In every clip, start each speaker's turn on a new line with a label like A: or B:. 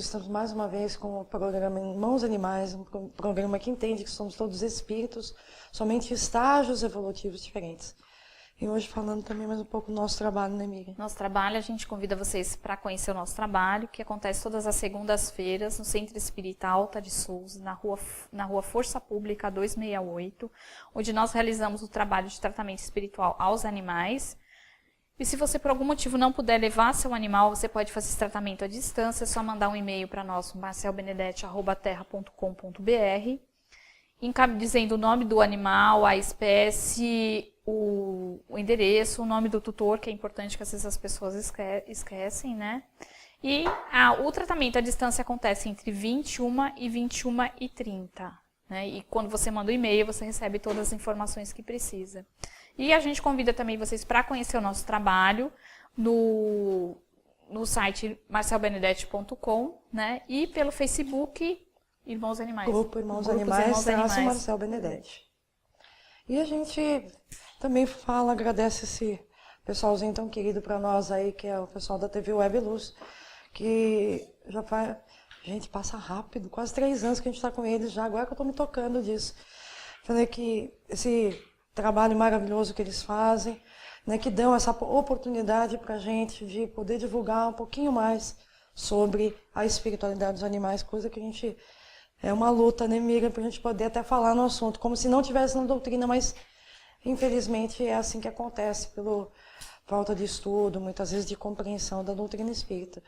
A: todos, estamos mais uma vez com o programa Irmãos Animais, um programa que entende que somos todos espíritos, somente estágios evolutivos diferentes. E hoje falando também mais um pouco do nosso trabalho, né, Miriam?
B: Nosso trabalho, a gente convida vocês para conhecer o nosso trabalho, que acontece todas as segundas-feiras no Centro Espírita Alta de Souza, na rua Força Pública 268, onde nós realizamos o trabalho de tratamento espiritual aos animais. E se você por algum motivo não puder levar seu animal, você pode fazer esse tratamento à distância, é só mandar um e-mail para nós, marcelbenedetti@terra.com.br, dizendo o nome do animal, a espécie, o endereço, o nome do tutor, que é importante que às vezes as pessoas esquecem, né? E o tratamento à distância acontece entre 21 e 21h30, né? E quando você manda o e-mail, você recebe todas as informações que precisa. E a gente convida também vocês para conhecer o nosso trabalho no site marcelbenedetti.com, né? E pelo Facebook Irmãos Animais.
A: Grupo Irmãos Animais, Marcel Benedetti. E a gente também agradece esse pessoalzinho tão querido para nós aí, que é o pessoal da TV Web Luz, que já faz... Gente, passa rápido, quase 3 anos que a gente está com eles já, agora que eu estou me tocando disso. Falei que esse trabalho maravilhoso que eles fazem, né, que dão essa oportunidade para a gente de poder divulgar um pouquinho mais sobre a espiritualidade dos animais, coisa que a gente... É uma luta, né, Miriam, para a gente poder até falar no assunto, como se não tivesse na doutrina, mas infelizmente é assim que acontece, pela falta de estudo, muitas vezes de compreensão da doutrina espírita.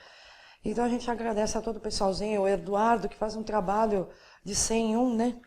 A: Então a gente agradece a todo o pessoalzinho, o Eduardo, que faz um trabalho de 100 em 1, né?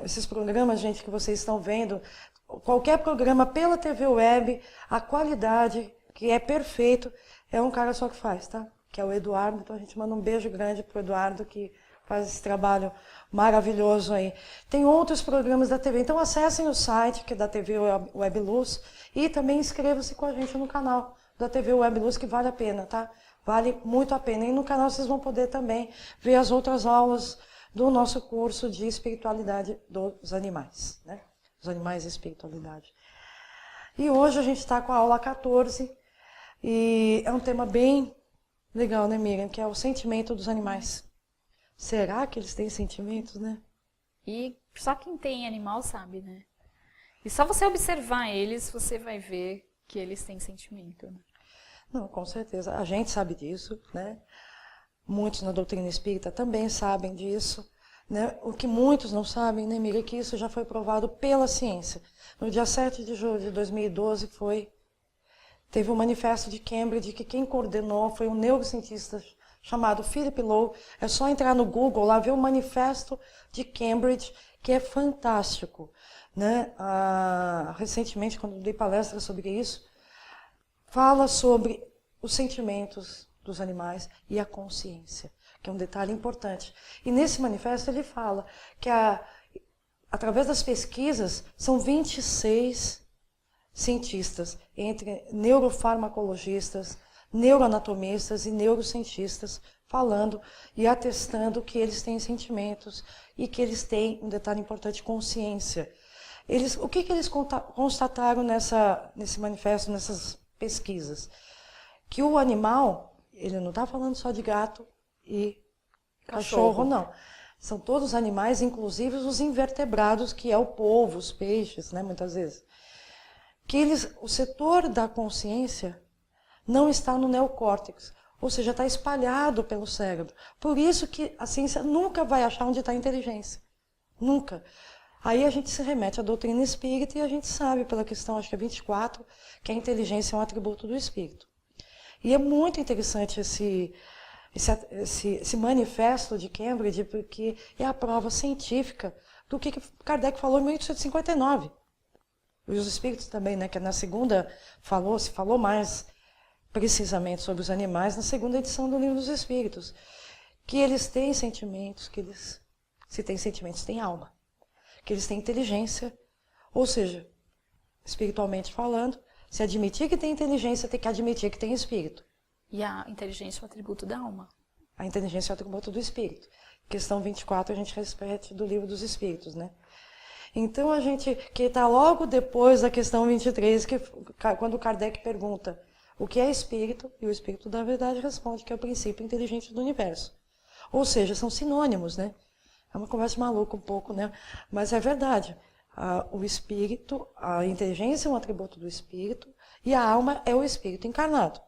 A: Esses programas, gente, que vocês estão vendo, qualquer programa pela TV Web, a qualidade, que é perfeito, é um cara só que faz, tá? Que é o Eduardo. Então a gente manda um beijo grande pro Eduardo, que faz esse trabalho maravilhoso aí. Tem outros programas da TV, então acessem o site, que é da TV Web Luz, e também inscrevam-se com a gente no canal da TV Web Luz, que vale a pena, tá? Vale muito a pena. E no canal vocês vão poder também ver as outras aulas do nosso curso de espiritualidade dos animais, né? Os animais e espiritualidade. E hoje a gente está com a aula 14, e é um tema bem legal, né, Miriam? Que é o sentimento dos animais. Será que eles têm sentimentos, né?
B: E só quem tem animal sabe, né? E só você observar eles, você vai ver que eles têm sentimento, né?
A: Não, com certeza. A gente sabe disso, né? Muitos na doutrina espírita também sabem disso, né? O que muitos não sabem, né, Miriam, é que isso já foi provado pela ciência. No dia 7 de julho de 2012 teve um manifesto de Cambridge que quem coordenou foi um neurocientista chamado Philip Lowe. É só entrar no Google lá, ver o manifesto de Cambridge, que é fantástico, né? Recentemente, quando eu dei palestra sobre isso, fala sobre os sentimentos dos animais e a consciência, que é um detalhe importante. E nesse manifesto ele fala que através das pesquisas são 26 cientistas, entre neurofarmacologistas, neuroanatomistas e neurocientistas, falando e atestando que eles têm sentimentos e que eles têm, um detalhe importante, consciência. O que eles constataram nesse manifesto, nessas pesquisas? Que o animal, ele não está falando só de gato e cachorro, não. São todos animais, inclusive os invertebrados, que é o polvo, os peixes, né, muitas vezes. O setor da consciência não está no neocórtex, ou seja, está espalhado pelo cérebro. Por isso que a ciência nunca vai achar onde está a inteligência. Nunca. Aí a gente se remete à doutrina espírita e a gente sabe, pela questão, acho que é 24, que a inteligência é um atributo do espírito. E é muito interessante esse manifesto de Cambridge, porque é a prova científica do que Kardec falou em 1859. E os espíritos também, né, que na segunda se falou mais precisamente sobre os animais, na segunda edição do Livro dos Espíritos, que eles têm sentimentos, se têm sentimentos, têm alma, que eles têm inteligência, ou seja, espiritualmente falando, se admitir que tem inteligência, tem que admitir que tem espírito.
B: E a inteligência é o atributo da alma.
A: A inteligência é o atributo do espírito. Questão 24 a gente repete do Livro dos Espíritos, né? Então que está logo depois da questão 23, quando Kardec pergunta o que é espírito, e o espírito da verdade responde que é o princípio inteligente do universo. Ou seja, são sinônimos, né? É uma conversa maluca um pouco, né? Mas é verdade. O espírito, a inteligência é um atributo do espírito e a alma é o espírito encarnado.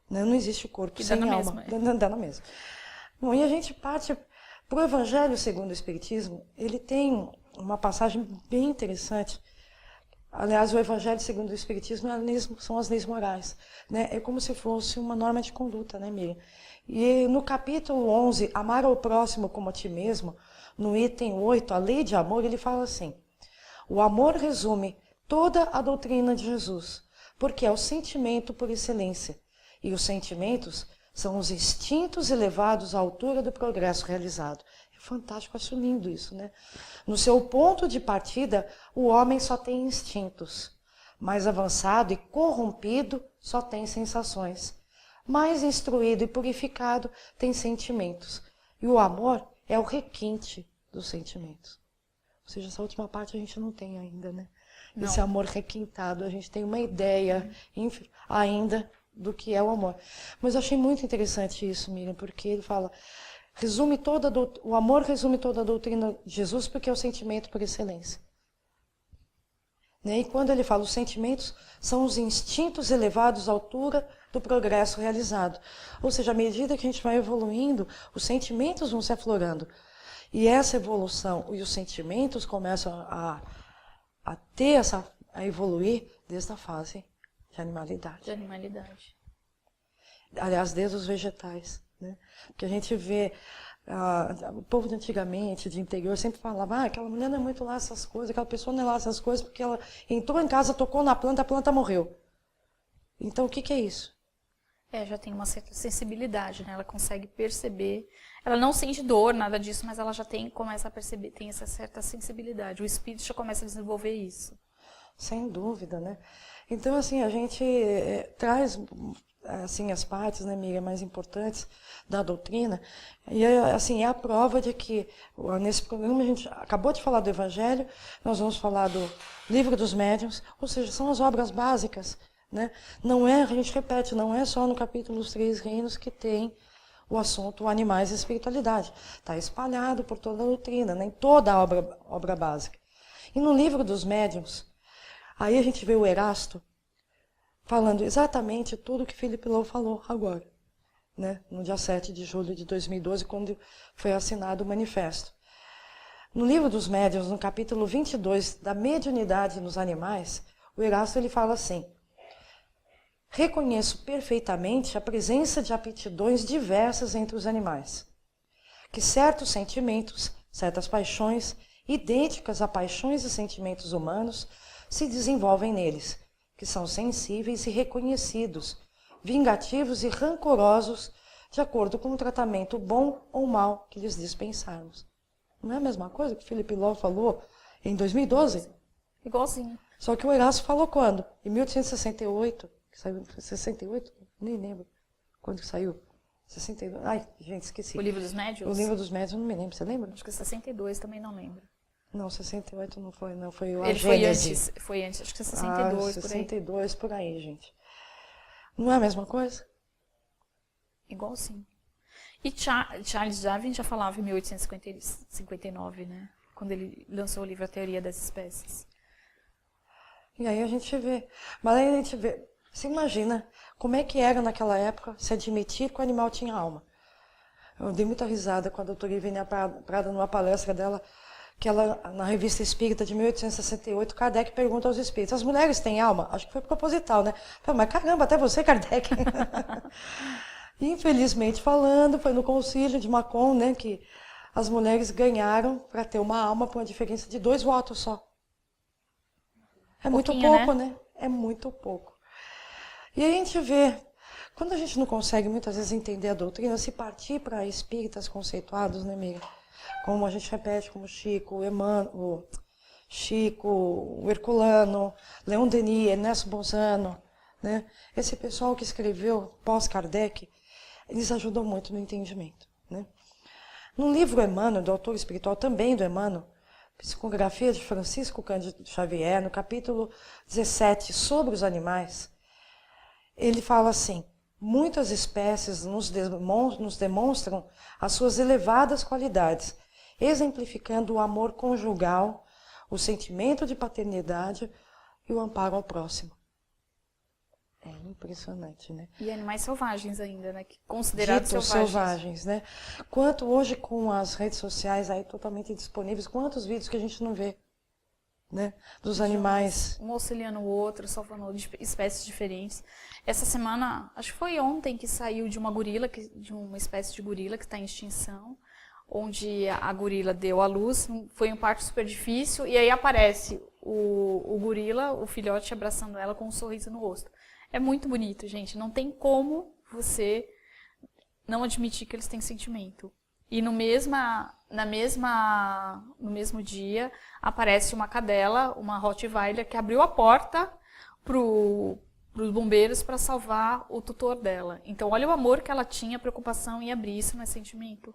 A: Né? Não existe corpo
B: Que
A: sem
B: dá na
A: alma.
B: mesma,
A: Dá na mesma. Bom, e a gente parte para o Evangelho segundo o Espiritismo. Ele tem uma passagem bem interessante. Aliás, o Evangelho segundo o Espiritismo são as leis morais. Né? É como se fosse uma norma de conduta, né, Miriam? E no capítulo 11, Amar ao próximo como a ti mesmo, no item 8, a lei de amor, ele fala assim: o amor resume toda a doutrina de Jesus, porque é o sentimento por excelência. E os sentimentos são os instintos elevados à altura do progresso realizado. É fantástico, acho lindo isso, né? No seu ponto de partida, o homem só tem instintos. Mais avançado e corrompido, só tem sensações. Mais instruído e purificado, tem sentimentos. E o amor é o requinte dos sentimentos. Ou seja, essa última parte a gente não tem ainda, né?
B: Não.
A: Esse amor requintado, a gente tem uma ideia ainda do que é o amor. Mas eu achei muito interessante isso, Miriam, porque ele fala, o amor resume toda a doutrina de Jesus porque é o sentimento por excelência. Né? E quando ele fala, os sentimentos são os instintos elevados à altura do progresso realizado. Ou seja, à medida que a gente vai evoluindo, os sentimentos vão se aflorando. E essa evolução e os sentimentos começam a evoluir desde a fase de animalidade.
B: De animalidade.
A: Aliás, desde os vegetais. Né? Porque a gente vê, o povo de antigamente, de interior, sempre falava, aquela mulher não é muito lá essas coisas, aquela pessoa não é lá essas coisas, porque ela entrou em casa, tocou na planta, a planta morreu. Então, o que é isso?
B: Já tem uma certa sensibilidade, né? Ela consegue perceber. Ela não sente dor, nada disso, mas ela já começa a perceber, tem essa certa sensibilidade. O espírito já começa a desenvolver isso.
A: Sem dúvida, né? Então, assim, a gente traz assim, as partes, né, Miriam, mais importantes da doutrina. E, assim, é a prova de que, nesse programa, a gente acabou de falar do Evangelho, nós vamos falar do Livro dos Médiuns, ou seja, são as obras básicas. Né? Não é, a gente repete, não é só no capítulo dos 3 reinos que tem o assunto animais e espiritualidade. Está espalhado por toda a doutrina, né? Em toda a obra básica. E no Livro dos Médiuns, aí a gente vê o Erasto falando exatamente tudo que Felipe Lobo falou agora, né? No dia 7 de julho de 2012, quando foi assinado o manifesto. No Livro dos Médiuns, no capítulo 22, da mediunidade nos animais, o Erasto ele fala assim: reconheço perfeitamente a presença de aptidões diversas entre os animais, que certos sentimentos, certas paixões, idênticas a paixões e sentimentos humanos, se desenvolvem neles, que são sensíveis e reconhecidos, vingativos e rancorosos, de acordo com o tratamento bom ou mau que lhes dispensarmos. Não é a mesma coisa que Felipe Lobo falou em 2012?
B: Igualzinho.
A: Só que o Erasto falou quando? Em 1868. Que saiu em 68? Nem lembro quando que saiu. 62. Ai, gente, esqueci.
B: O Livro dos Médiuns?
A: O Livro dos Médiuns, não me lembro. Você lembra?
B: Acho que 62, também não lembro.
A: Não, 68 não foi, não. Foi o
B: Ele foi antes, acho que 62,
A: 62, por aí, gente. Não é a mesma coisa?
B: Igualzinho. E Charles Darwin já falava em 1859, né? Quando ele lançou o livro A Teoria das Espécies.
A: E aí a gente vê. Mas aí a gente vê. Você imagina como é que era naquela época se admitir que o animal tinha alma. Eu dei muita risada com a doutora Ivenia Prada numa palestra dela, que ela, na Revista Espírita de 1868, Kardec pergunta aos espíritos: as mulheres têm alma? Acho que foi proposital, né? Falei, mas caramba, até você, Kardec. Infelizmente falando, foi no concílio de Macon, né, que as mulheres ganharam para ter uma alma por uma diferença de 2 votos só. É muito pouco, né? É muito pouco. E a gente vê, quando a gente não consegue muitas vezes entender a doutrina, se partir para espíritas conceituados, né, amiga? Como a gente repete, como Chico, o Herculano, Leon Denis, Ernesto Bolzano, né? Esse pessoal que escreveu pós-Kardec, eles ajudam muito no entendimento, né? No livro Emmanuel, do autor espiritual também do Emmanuel, Psicografia de Francisco Cândido Xavier, no capítulo 17, sobre os animais, ele fala assim: muitas espécies nos demonstram as suas elevadas qualidades, exemplificando o amor conjugal, o sentimento de paternidade e o amparo ao próximo. É impressionante, né?
B: E animais selvagens ainda, né? Considerados
A: Ditos
B: selvagens.
A: né? Quanto hoje com as redes sociais aí totalmente disponíveis, quantos vídeos que a gente não vê, né? Dos animais.
B: Um auxiliando o outro, salvando espécies diferentes. Essa semana, acho que foi ontem que saiu de uma gorila, de uma espécie de gorila que está em extinção, onde a gorila deu à luz, foi um parto super difícil, e aí aparece o gorila, o filhote, abraçando ela com um sorriso no rosto. É muito bonito, gente. Não tem como você não admitir que eles têm sentimento. E no mesmo dia, aparece uma cadela, uma Rottweiler, que abriu a porta para os bombeiros para salvar o tutor dela. Então, olha o amor que ela tinha, a preocupação em abrir. Isso não é sentimento.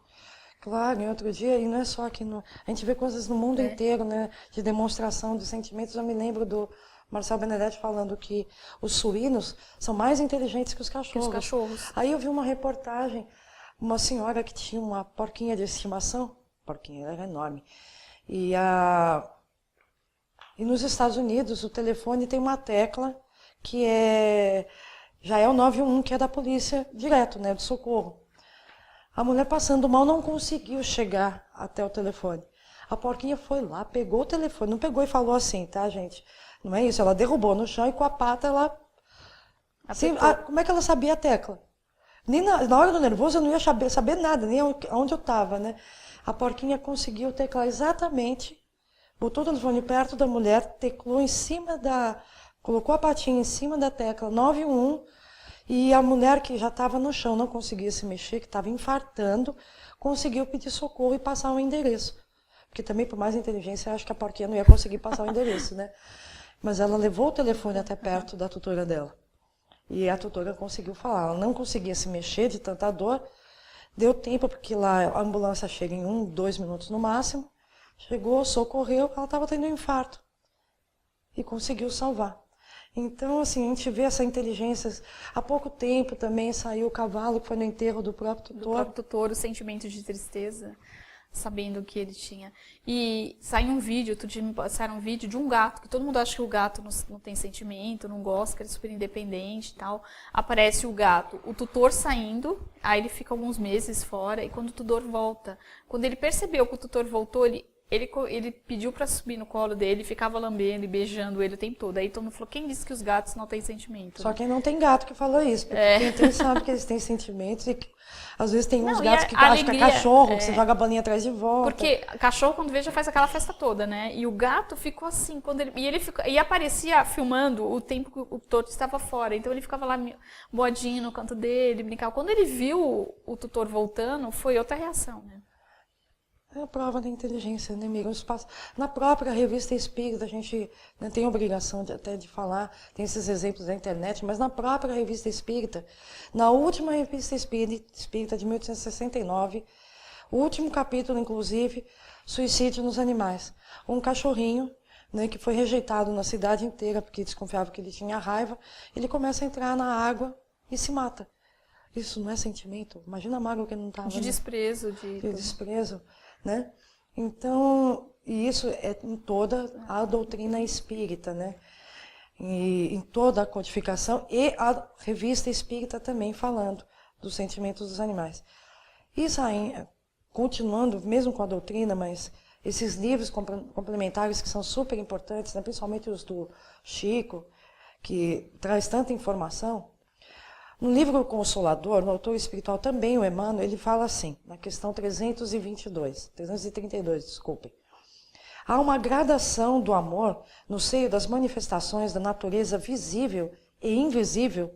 A: Claro, em outro dia, e não é só aqui no... A gente vê coisas no mundo inteiro, né? De demonstração de sentimentos. Eu me lembro do Marcel Benedetti falando que os suínos são mais inteligentes que os cachorros. Aí eu vi uma reportagem, uma senhora que tinha uma porquinha de estimação, porquinha era enorme, e nos Estados Unidos o telefone tem uma tecla que já é o 911, que é da polícia direto, né, de socorro. A mulher passando mal não conseguiu chegar até o telefone. A porquinha foi lá, pegou o telefone, não pegou e falou assim, tá, gente? Não é isso, ela derrubou no chão e com a pata ela... como é que ela sabia a tecla? Nem na hora do nervoso eu não ia saber nada, nem onde eu estava, né? A porquinha conseguiu teclar exatamente, botou o telefone perto da mulher, teclou em cima colocou a patinha em cima da tecla 911, e a mulher que já estava no chão, não conseguia se mexer, que estava infartando, conseguiu pedir socorro e passar um endereço. Porque também, por mais inteligência, eu acho que a porquinha não ia conseguir passar o endereço, né? Mas ela levou o telefone até perto da tutora dela. E a tutora conseguiu falar. Ela não conseguia se mexer de tanta dor. Deu tempo, porque lá a ambulância chega em 1, 2 minutos no máximo. Chegou, socorreu, ela estava tendo um infarto. E conseguiu salvar. Então, assim, a gente vê essa inteligência. Há pouco tempo também saiu o cavalo, que foi no enterro do próprio tutor.
B: Do próprio tutor, o sentimento de tristeza, sabendo o que ele tinha. E saiu um vídeo, outro dia me passaram um vídeo de um gato, que todo mundo acha que o gato não tem sentimento, não gosta, que ele é super independente e tal. Aparece o gato, o tutor saindo, aí ele fica alguns meses fora, e quando o tutor volta, quando ele percebeu que o tutor voltou, ele pediu para subir no colo dele, ficava lambendo e beijando ele o tempo todo. Aí todo mundo falou, quem disse que os gatos não têm sentimento?
A: Só quem não tem gato que fala isso, porque quem tem sabe que eles têm sentimentos e que, às vezes tem uns gatos que acham que é cachorro, que você joga a bolinha atrás de volta.
B: Porque cachorro, quando vê, já faz aquela festa toda, né? E o gato ficou assim, e aparecia filmando o tempo que o tutor estava fora. Então ele ficava lá boadinho no canto dele, brincava. Quando ele viu o tutor voltando, foi outra reação, né?
A: É a prova da inteligência, né, amiga? Na própria revista Espírita, a gente não tem obrigação até de falar, tem esses exemplos da internet, mas na própria revista Espírita, na última revista Espírita de 1869, o último capítulo, inclusive, suicídio nos animais. Um cachorrinho, né, que foi rejeitado na cidade inteira porque desconfiava que ele tinha raiva, ele começa a entrar na água e se mata. Isso não é sentimento? Imagina a mágoa que ele não estava.
B: De desprezo.
A: De desprezo. Né? Então, e isso é em toda a doutrina espírita, né? E em toda a codificação, e a revista espírita também falando dos sentimentos dos animais. Isso aí, continuando, mesmo com a doutrina, mas esses livros complementares que são super importantes, né? Principalmente os do Chico, que traz tanta informação. No livro Consolador, no autor espiritual também, o Emmanuel, ele fala assim, na questão 332, desculpem. Há uma gradação do amor no seio das manifestações da natureza visível e invisível.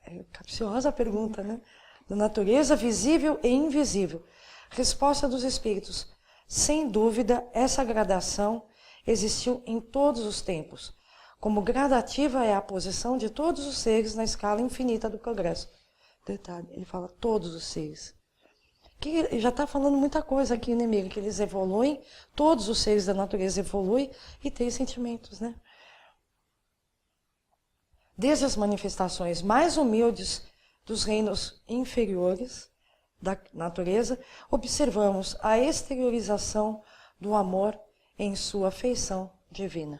A: É capciosa a pergunta, né? Da natureza visível e invisível. Resposta dos espíritos. Sem dúvida, essa gradação existiu em todos os tempos. Como gradativa é a posição de todos os seres na escala infinita do progresso. Detalhe, ele fala todos os seres. Que já está falando muita coisa aqui, né, amiga? Que eles evoluem, todos os seres da natureza evoluem e têm sentimentos, né? desde as manifestações mais humildes dos reinos inferiores da natureza, observamos a exteriorização do amor em sua feição divina.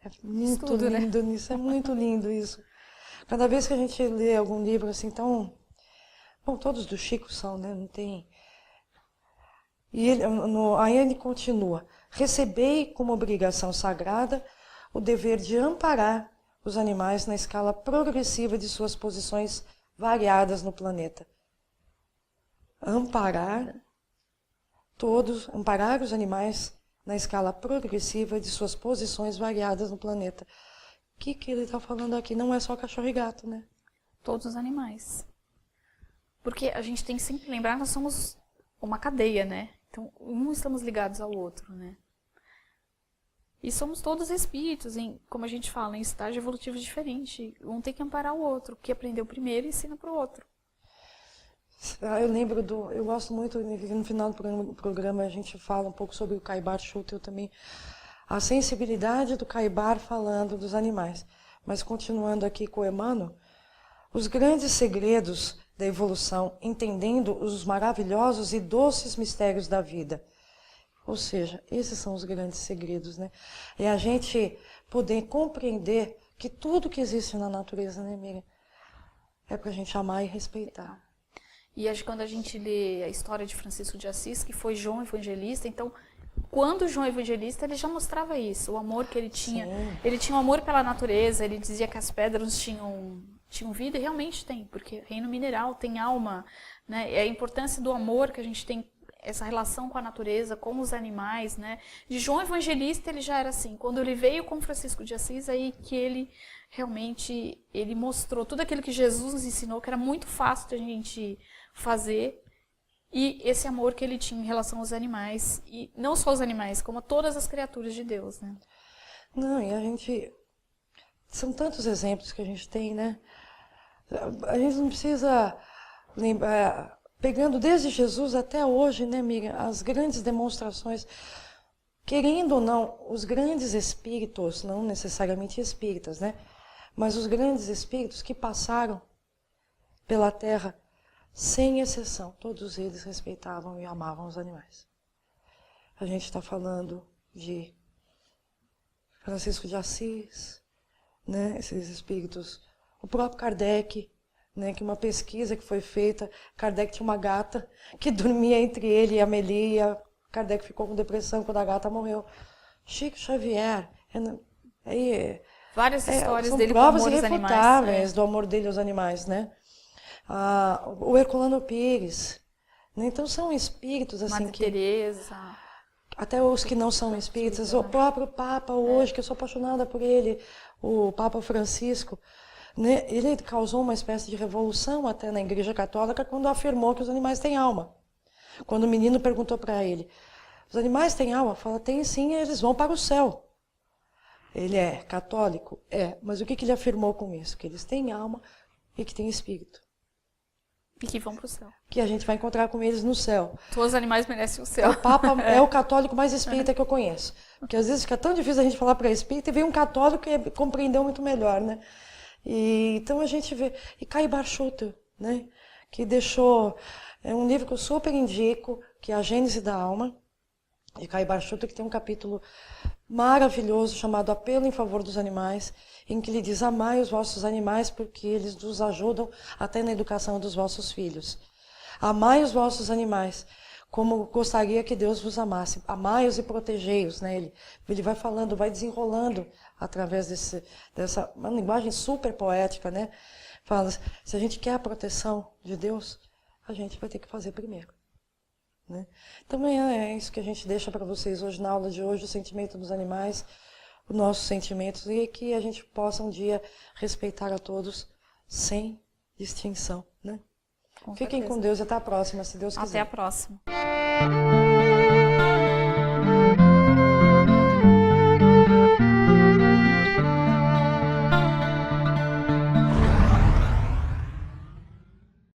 A: É muito
B: Estudo,
A: lindo nisso, é muito lindo isso. Cada vez que a gente lê algum livro assim tão... Bom, todos do Chico são, né? Não tem... E aí ele continua. Recebei como obrigação sagrada o dever de amparar os animais na escala progressiva de suas posições variadas no planeta. Amparar os animais na escala progressiva de suas posições variadas no planeta. O que ele está falando aqui? Não é só cachorro e gato, né?
B: Todos os animais. Porque a gente tem que sempre lembrar que nós somos uma cadeia, né? Então, estamos ligados ao outro, né? E somos todos espíritos, como a gente fala, em estágio evolutivo diferente. Um tem que amparar o outro. O que aprendeu primeiro ensina para o outro.
A: Eu lembro eu gosto muito, no final do programa a gente fala um pouco sobre o Caibar Schutel também, a sensibilidade do Caibar falando dos animais. Mas continuando aqui com o Emmanuel, os grandes segredos da evolução, entendendo os maravilhosos e doces mistérios da vida. Ou seja, esses são os grandes segredos, né? É a gente poder compreender que tudo que existe na natureza, né, amiga, é pra gente amar e respeitar.
B: E quando a gente lê a história de Francisco de Assis, que foi João Evangelista, então, quando João Evangelista, ele já mostrava isso, o amor que ele tinha. Sim. Ele tinha um amor pela natureza, ele dizia que as pedras tinham vida, e realmente tem, porque reino mineral tem alma, né? E a importância do amor que a gente tem, essa relação com a natureza, com os animais, né? De João Evangelista, ele já era assim. Quando ele veio com Francisco de Assis, aí que ele realmente ele mostrou tudo aquilo que Jesus nos ensinou, que era muito fácil de a gente fazer, e esse amor que ele tinha em relação aos animais, e não só os animais, como a todas as criaturas de Deus, né?
A: Não, e a gente... São tantos exemplos que a gente tem, né? A gente não precisa lembrar... Pegando desde Jesus até hoje, né, amiga, as grandes demonstrações, querendo ou não, os grandes espíritos, não necessariamente espíritas, né, mas os grandes espíritos que passaram pela Terra, sem exceção, todos eles respeitavam e amavam os animais. A gente está falando de Francisco de Assis, né, esses espíritos, o próprio Kardec, né, que uma pesquisa que foi feita, Kardec tinha uma gata que dormia entre ele e a Amélie, Kardec ficou com depressão quando a gata morreu. Chico Xavier,
B: várias histórias
A: são
B: dele com o
A: provas
B: amor aos
A: irrefutáveis
B: animais,
A: do amor dele aos animais, né? O Herculano Pires, né? Então são espíritos assim
B: Madre Teresa,
A: até os que não são espíritas, o próprio Papa hoje, que eu sou apaixonada por ele, o Papa Francisco, né? Ele causou uma espécie de revolução até na Igreja Católica quando afirmou que os animais têm alma. Quando o menino perguntou para ele, os animais têm alma? Fala, tem sim, eles vão para o céu. Ele é católico? É, mas o que ele afirmou com isso? Que eles têm alma e que têm espírito.
B: E que vão para o céu.
A: Que a gente vai encontrar com eles no céu.
B: Todos os animais merecem o céu.
A: O Papa é o católico mais espírita que eu conheço. Porque às vezes fica tão difícil a gente falar para espírita e vem um católico que compreendeu muito melhor, né? E, então a gente vê... E Caibar Schutel, né? Que deixou... É um livro que eu super indico, que é A Gênese da Alma, de Caibar Schutel, que tem um capítulo maravilhoso chamado Apelo em Favor dos Animais, em que ele diz: amai os vossos animais porque eles nos ajudam até na educação dos vossos filhos. Amai os vossos animais como gostaria que Deus vos amasse. Amai-os e protegei-os, né? Ele vai falando, vai desenrolando através dessa uma linguagem super poética, né? Fala, se a gente quer a proteção de Deus, a gente vai ter que fazer primeiro. Né? Também é isso que a gente deixa para vocês hoje na aula de hoje, o sentimento dos animais, os nossos sentimentos, e que a gente possa um dia respeitar a todos sem distinção. Né? Fiquem com Deus e até a próxima, se Deus quiser.
B: Até a próxima.